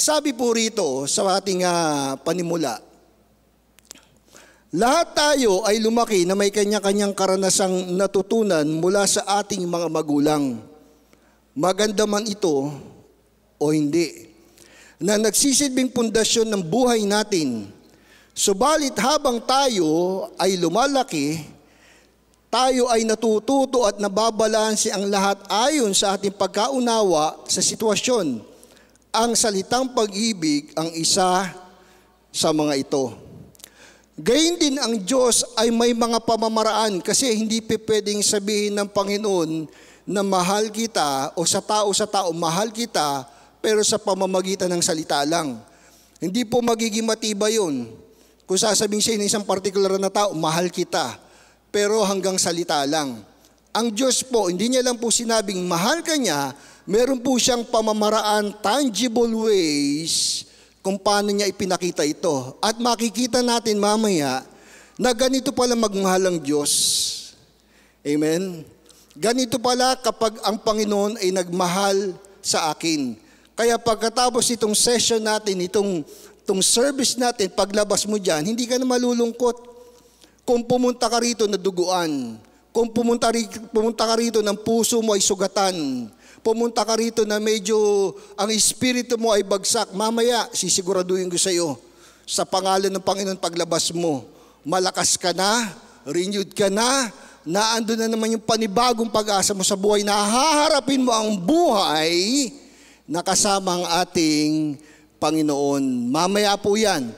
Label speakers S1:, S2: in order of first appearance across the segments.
S1: Sabi po rito sa ating panimula, lahat tayo ay lumaki na may kanya-kanyang karanasang natutunan mula sa ating mga magulang. Maganda man ito o hindi, na nagsisilbing pundasyon ng buhay natin. Subalit habang tayo ay lumalaki, tayo ay natututo at nababalanse ang lahat ayon sa ating pagkaunawa sa sitwasyon. Ang salitang pag-ibig ang isa sa mga ito. Gayun din ang Diyos ay may mga pamamaraan kasi hindi pwedeng sabihin ng Panginoon na mahal kita o sa tao mahal kita pero sa pamamagitan ng salita lang. Hindi po magiging matibay yun. Kung sasabihin siya ng isang partikular na tao, mahal kita, pero hanggang salita lang. Ang Diyos po, hindi niya lang po sinabing mahal ka niya, meron po siyang pamamaraan, tangible ways, kung paano niya ipinakita ito. At makikita natin mamaya na ganito pala magmahal ang Diyos. Amen? Ganito pala kapag ang Panginoon ay nagmahal sa akin. Kaya pagkatapos itong session natin, itong service natin, paglabas mo dyan, hindi ka na malulungkot. Kung pumunta ka rito na duguan, kung pumunta ka rito ng puso mo ay sugatan, pumunta ka rito na medyo ang espiritu mo ay bagsak, mamaya sisiguraduhin ko sa iyo, sa pangalan ng Panginoon paglabas mo, malakas ka na, renewed ka na ando na naman yung panibagong pag-asa mo sa buhay, na haharapin mo ang buhay na kasama ang ating Panginoon. Mamaya po yan.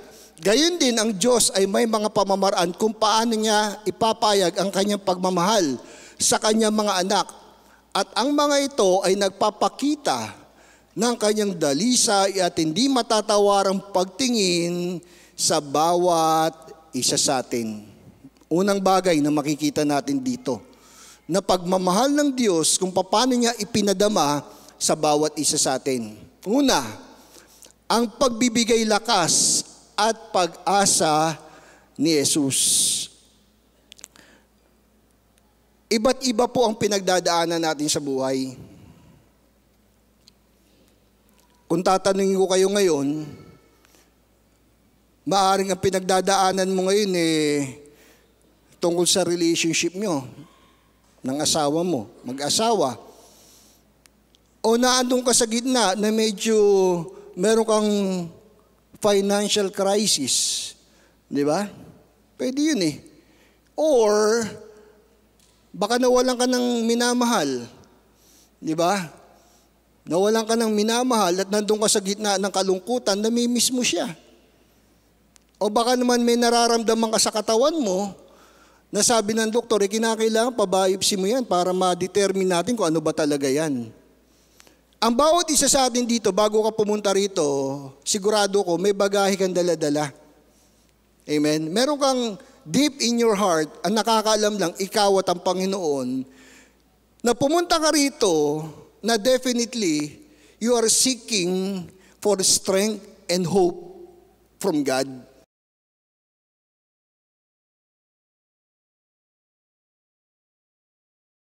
S1: Gayon din ang Diyos ay may mga pamamaraan kung paano niya ipapayag ang kanyang pagmamahal sa kanyang mga anak. At ang mga ito ay nagpapakita ng kanyang dalisay at hindi matatawarang pagtingin sa bawat isa sa atin. Unang bagay na makikita natin dito, na pagmamahal ng Diyos kung paano niya ipinadama sa bawat isa sa atin. Una, ang pagbibigay lakas at pag-asa ni Jesus. Iba't iba po ang pinagdadaanan natin sa buhay. Kung tatanungin ko kayo ngayon, maaaring ang pinagdadaanan mo ngayon tungkol sa relationship nyo, ng asawa mo, mag-asawa. O naandun ka sa gitna na medyo meron kang financial crisis. Di ba? Pwede yun eh. Or, baka nawalan ka ng minamahal. Di ba? Nawalan ka ng minamahal at nandun ka sa gitna ng kalungkutan, namimiss mo siya. O baka naman may nararamdaman ka sa katawan mo, na sabi ng doktor, kinakailangan pabiopsy mo yan para ma-determine natin kung ano ba talaga yan. Ang bawat isa sa atin dito, bago ka pumunta rito, sigurado ko, may bagahe kang dala-dala. Amen? Meron kang deep in your heart, ang nakakaalam lang, ikaw at ang Panginoon, na pumunta ka rito, na definitely, you are seeking for strength and hope from God.